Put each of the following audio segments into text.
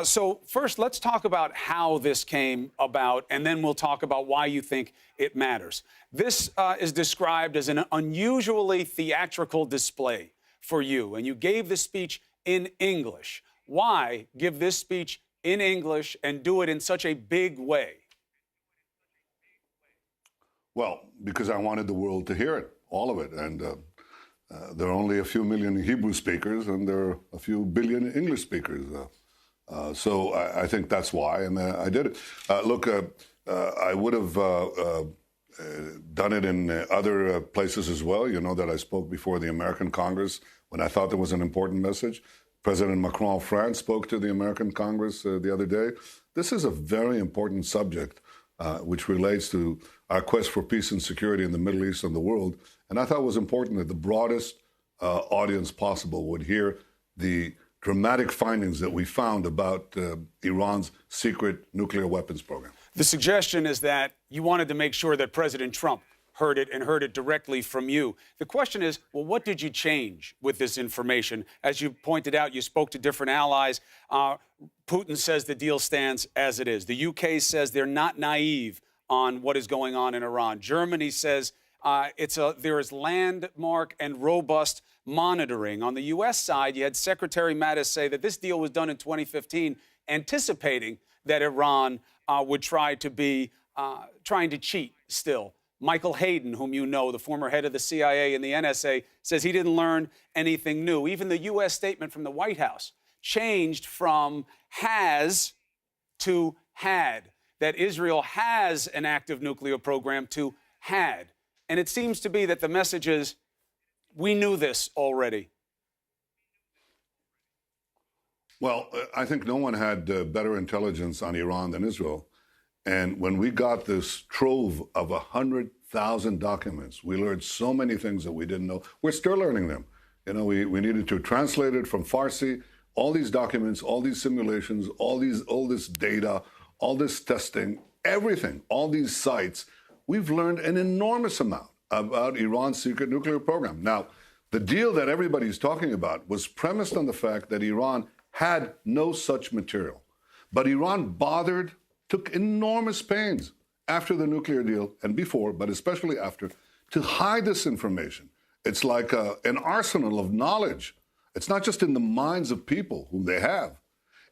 So first, let's talk about how this came about, and then we'll talk about why you think it matters. This is described as an unusually theatrical display for you, and you gave this speech in English. Why give this speech in English and do it in such a big way? Well, because I wanted the world to hear it, all of it. And there are only a few million Hebrew speakers, and there are a few billion English speakers. So I think that's why, and I did it. Look, I would have done it in other places as well. You know that I spoke before the American Congress when I thought there was an important message. President Macron of France spoke to the American Congress the other day. This is a very important subject, which relates to our quest for peace and security in the Middle East and the world. And I thought it was important that the broadest audience possible would hear the dramatic findings that we found about Iran's secret nuclear weapons program. The suggestion is that you wanted to make sure that President Trump heard it and heard it directly from you. The question is, well, what did you change with this information? As you pointed out, you spoke to different allies. Putin says the deal stands as it is. The UK says they're not naive on what is going on in Iran. Germany says there is landmark and robust monitoring. On the U.S. side, you had Secretary Mattis say that this deal was done in 2015, anticipating that Iran would try to be trying to cheat still. Michael Hayden, whom you know, the former head of the CIA and the NSA, says he didn't learn anything new. Even the U.S. statement from the White House changed from has to had, that Israel has an active nuclear program to had. And it seems to be that the message is, we knew this already. Well, I think no one had better intelligence on Iran than Israel. And when we got this trove of 100,000 documents, we learned so many things that we didn't know. We're still learning them. You know, we needed to translate it from Farsi, all these documents, all these simulations, all this data, all this testing, everything, all these sites. We've learned an enormous amount about Iran's secret nuclear program. Now, the deal that everybody's talking about was premised on the fact that Iran had no such material. But Iran took enormous pains after the nuclear deal and before, but especially after, to hide this information. It's like an arsenal of knowledge. It's not just in the minds of people whom they have.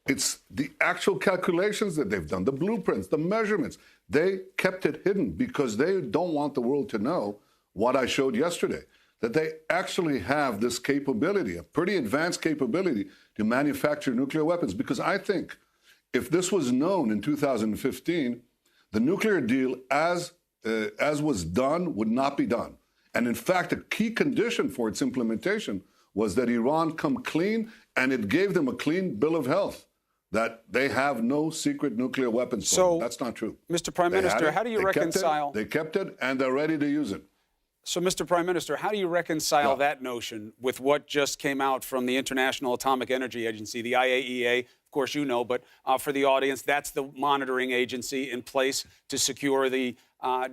It's the actual calculations that they've done, the blueprints, the measurements. They kept it hidden because they don't want the world to know what I showed yesterday, that they actually have this capability, a pretty advanced capability to manufacture nuclear weapons. Because I think if this was known in 2015, the nuclear deal as was done would not be done. And in fact, a key condition for its implementation was that Iran come clean, and it gave them a clean bill of health, that they have no secret nuclear weapons. So that's not true. Mr. Prime Minister, how do you reconcile? They kept it, and they're ready to use it. So, Mr. Prime Minister, how do you reconcile that notion with what just came out from the International Atomic Energy Agency, the IAEA? Of course, you know, but for the audience, that's the monitoring agency in place to secure the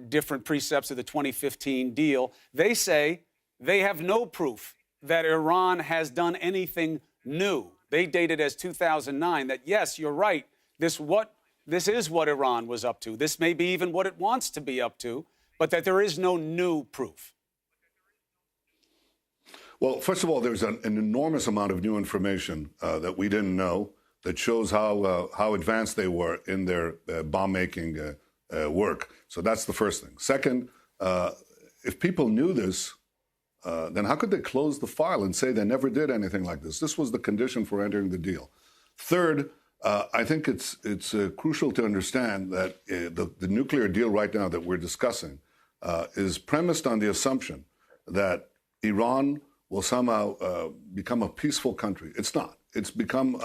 different precepts of the 2015 deal. They say they have no proof that Iran has done anything new. They date it as 2009, that, yes, you're right, this is what Iran was up to. This may be even what it wants to be up to, but that there is no new proof. Well, first of all, there's an enormous amount of new information that we didn't know that shows how advanced they were in their bomb-making work. So that's the first thing. Second, if people knew this, then how could they close the file and say they never did anything like this? This was the condition for entering the deal. Third, I think it's crucial to understand that the nuclear deal right now that we're discussing is premised on the assumption that Iran will somehow become a peaceful country. It's not. It's become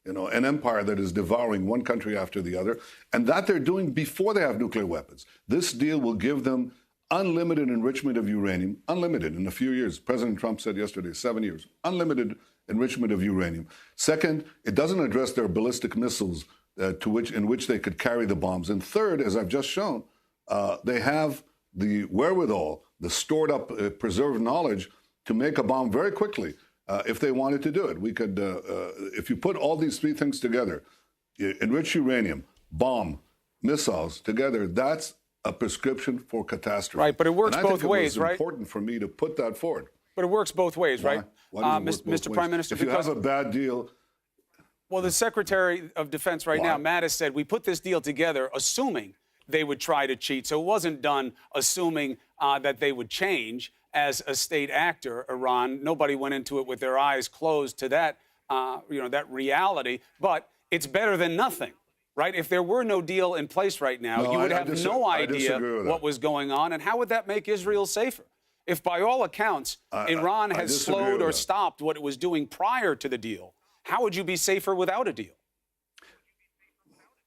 an empire that is devouring one country after the other, and that they're doing before they have nuclear weapons. This deal will give them unlimited enrichment of uranium, unlimited in a few years. President Trump said yesterday, 7 years, unlimited enrichment of uranium. Second, it doesn't address their ballistic missiles in which they could carry the bombs. And third, as I've just shown, they have the wherewithal, the stored up, preserved knowledge to make a bomb very quickly. if they wanted to do it. We could, if you put all these three things together, enriched uranium, bomb, missiles together, that's a prescription for catastrophe. Right, but it works both ways, right? It's important for me to put that forward. But it works both ways, right? Why does it work both Mr. ways? Prime Minister, if you have a bad deal. Well, the Secretary of Defense right now, Mattis, said we put this deal together assuming they would try to cheat. So it wasn't done assuming that they would change as a state actor, Iran. Nobody went into it with their eyes closed to that, that reality. But it's better than nothing, right? If there were no deal in place right now, you would have no idea what was going on. And how would that make Israel safer? If by all accounts, Iran has slowed or stopped what it was doing prior to the deal, how would you be safer without a deal?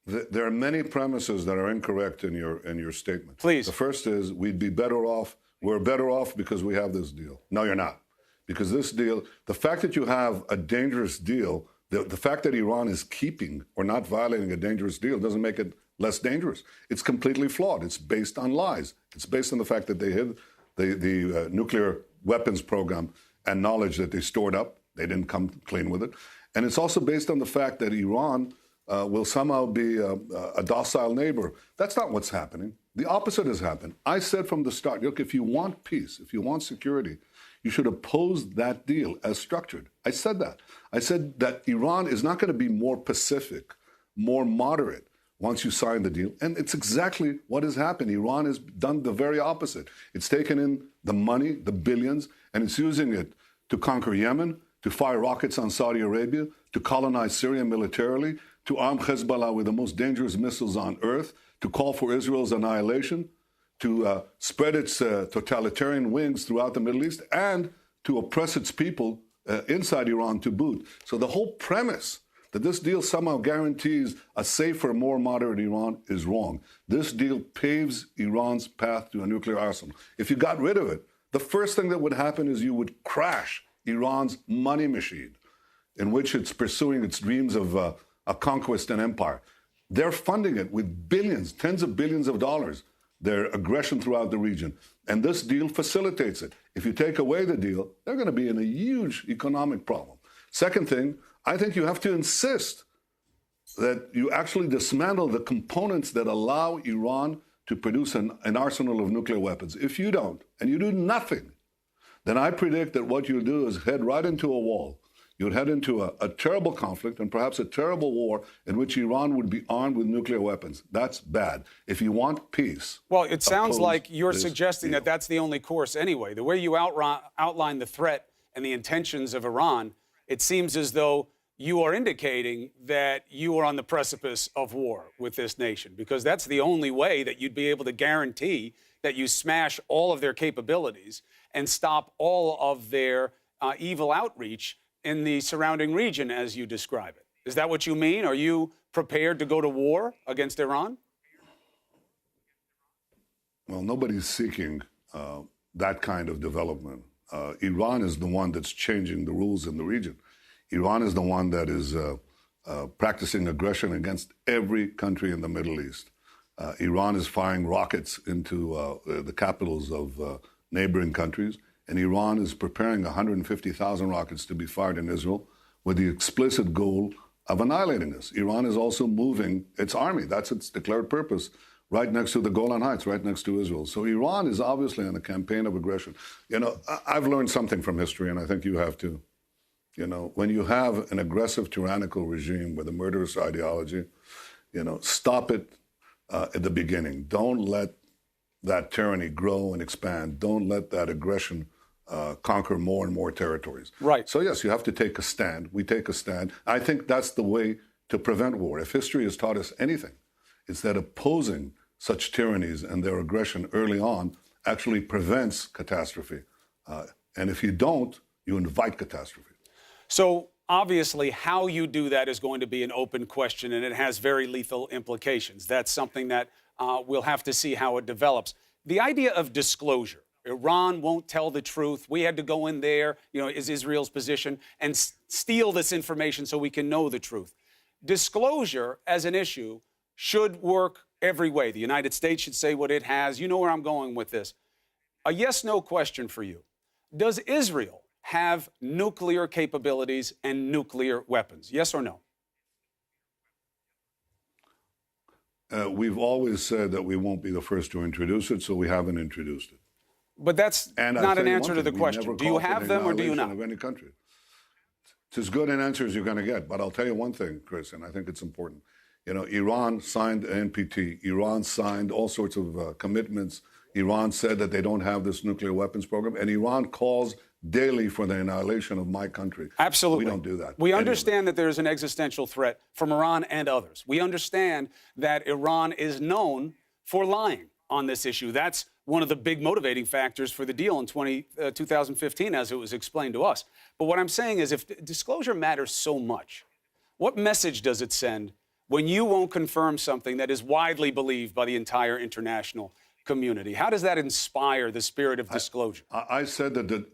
There are many premises that are incorrect in your statement. Please. The first is we'd be better off. We're better off because we have this deal. No, you're not. Because this deal, the fact that you have a dangerous deal, the fact that Iran is keeping or not violating a dangerous deal doesn't make it less dangerous. It's completely flawed. It's based on lies. It's based on the fact that they hid the nuclear weapons program and knowledge that they stored up. They didn't come clean with it. And it's also based on the fact that Iran will somehow be a docile neighbor. That's not what's happening. The opposite has happened. I said from the start, look, if you want peace, if you want security, you should oppose that deal as structured. I said that. I said that Iran is not going to be more pacific, more moderate once you sign the deal. And it's exactly what has happened. Iran has done the very opposite. It's taken in the money, the billions, and it's using it to conquer Yemen, to fire rockets on Saudi Arabia, to colonize Syria militarily, to arm Hezbollah with the most dangerous missiles on earth, to call for Israel's annihilation, to spread its totalitarian wings throughout the Middle East, and to oppress its people inside Iran to boot. So the whole premise that this deal somehow guarantees a safer, more moderate Iran is wrong. This deal paves Iran's path to a nuclear arsenal. If you got rid of it, the first thing that would happen is you would crash Iran's money machine, in which it's pursuing its dreams of a conquest and empire. They're funding it with billions, tens of billions of dollars, their aggression throughout the region. And this deal facilitates it. If you take away the deal, they're going to be in a huge economic problem. Second thing, I think you have to insist that you actually dismantle the components that allow Iran to produce an arsenal of nuclear weapons. If you don't, and you do nothing, then I predict that what you'll do is head right into a wall. You'd head into a terrible conflict and perhaps a terrible war in which Iran would be armed with nuclear weapons. That's bad. If you want peace... Well, it sounds like you're suggesting that that's the only course anyway. The way you outline the threat and the intentions of Iran, it seems as though you are indicating that you are on the precipice of war with this nation, because that's the only way that you'd be able to guarantee that you smash all of their capabilities and stop all of their evil outreach in the surrounding region, as you describe it. Is that what you mean? Are you prepared to go to war against Iran? Well, nobody's seeking that kind of development. Iran is the one that's changing the rules in the region. Iran is the one that is practicing aggression against every country in the Middle East. Iran is firing rockets into the capitals of neighboring countries. And Iran is preparing 150,000 rockets to be fired in Israel with the explicit goal of annihilating us. Iran is also moving its army. That's its declared purpose, right next to the Golan Heights, right next to Israel. So Iran is obviously on a campaign of aggression. You know, I've learned something from history, and I think you have too. You know, when you have an aggressive, tyrannical regime with a murderous ideology, stop it at the beginning. Don't let that tyranny grow and expand. Don't let that aggression conquer more and more territories. Right. So, yes, you have to take a stand. We take a stand. I think that's the way to prevent war. If history has taught us anything, it's that opposing such tyrannies and their aggression early on actually prevents catastrophe. And if you don't, you invite catastrophe. So, obviously, how you do that is going to be an open question, and it has very lethal implications. That's something that we'll have to see how it develops. The idea of disclosure. Iran won't tell the truth. We had to go in there, is Israel's position, and steal this information so we can know the truth. Disclosure as an issue should work every way. The United States should say what it has. You know where I'm going with this. A yes-no question for you. Does Israel have nuclear capabilities and nuclear weapons? Yes or no? We've always said that we won't be the first to introduce it, so we haven't introduced it. But that's And not an answer to the question. Do you have them or do you not? Of any country. It's as good an answer as you're going to get. But I'll tell you one thing, Chris, and I think it's important. You know, Iran signed NPT. Iran signed all sorts of commitments. Iran said that they don't have this nuclear weapons program. And Iran calls daily for the annihilation of my country. Absolutely. We don't do that. We understand that there's an existential threat from Iran and others. We understand that Iran is known for lying on this issue. That's one of the big motivating factors for the deal in 2015, as it was explained to us. But what I'm saying is, if disclosure matters so much, what message does it send when you won't confirm something that is widely believed by the entire international community? How does that inspire the spirit of disclosure? I said that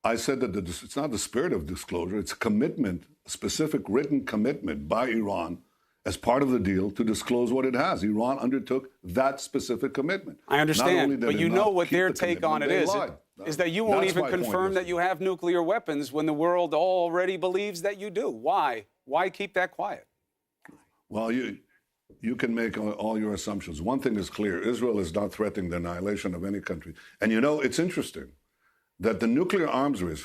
it's not the spirit of disclosure. It's a commitment, a specific written commitment by Iran as part of the deal to disclose what it has. Iran undertook that specific commitment. I understand, but you know what their take on it is that you won't even confirm that you have nuclear weapons when the world already believes that you do. Why? Why keep that quiet? Well, you can make all your assumptions. One thing is clear. Israel is not threatening the annihilation of any country. And you know, it's interesting that the nuclear arms race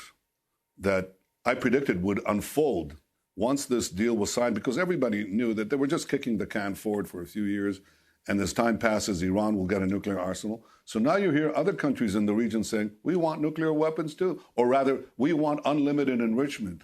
that I predicted would unfold once this deal was signed, because everybody knew that they were just kicking the can forward for a few years, and as time passes, Iran will get a nuclear arsenal. So now you hear other countries in the region saying, we want nuclear weapons too, or rather, we want unlimited enrichment,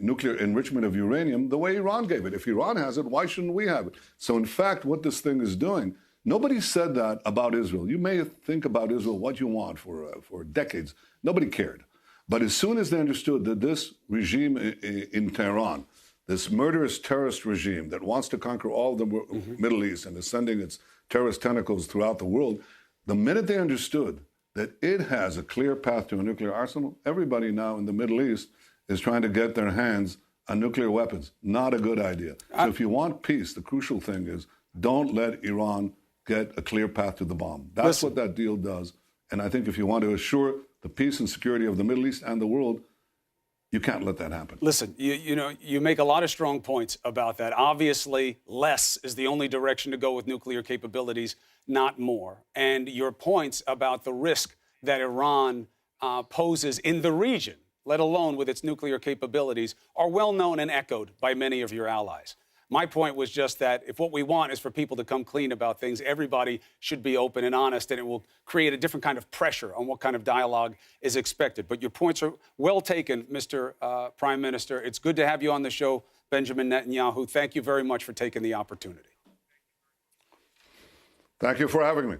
nuclear enrichment of uranium, the way Iran gave it. If Iran has it, why shouldn't we have it? So in fact, what this thing is doing, nobody said that about Israel. You may think about Israel what you want for decades. Nobody cared. But as soon as they understood that this regime in Tehran, this murderous terrorist regime that wants to conquer all of the Middle East and is sending its terrorist tentacles throughout the world, the minute they understood that it has a clear path to a nuclear arsenal, everybody now in the Middle East is trying to get their hands on nuclear weapons. Not a good idea. So if you want peace, the crucial thing is don't let Iran get a clear path to the bomb. That's what that deal does. And I think if you want to assure the peace and security of the Middle East and the world, you can't let that happen. Listen, you know, you make a lot of strong points about that. Obviously, less is the only direction to go with nuclear capabilities, not more. And your points about the risk that Iran poses in the region, let alone with its nuclear capabilities, are well known and echoed by many of your allies. My point was just that if what we want is for people to come clean about things, everybody should be open and honest, and it will create a different kind of pressure on what kind of dialogue is expected. But your points are well taken, Mr. Prime Minister. It's good to have you on the show, Benjamin Netanyahu. Thank you very much for taking the opportunity. Thank you for having me.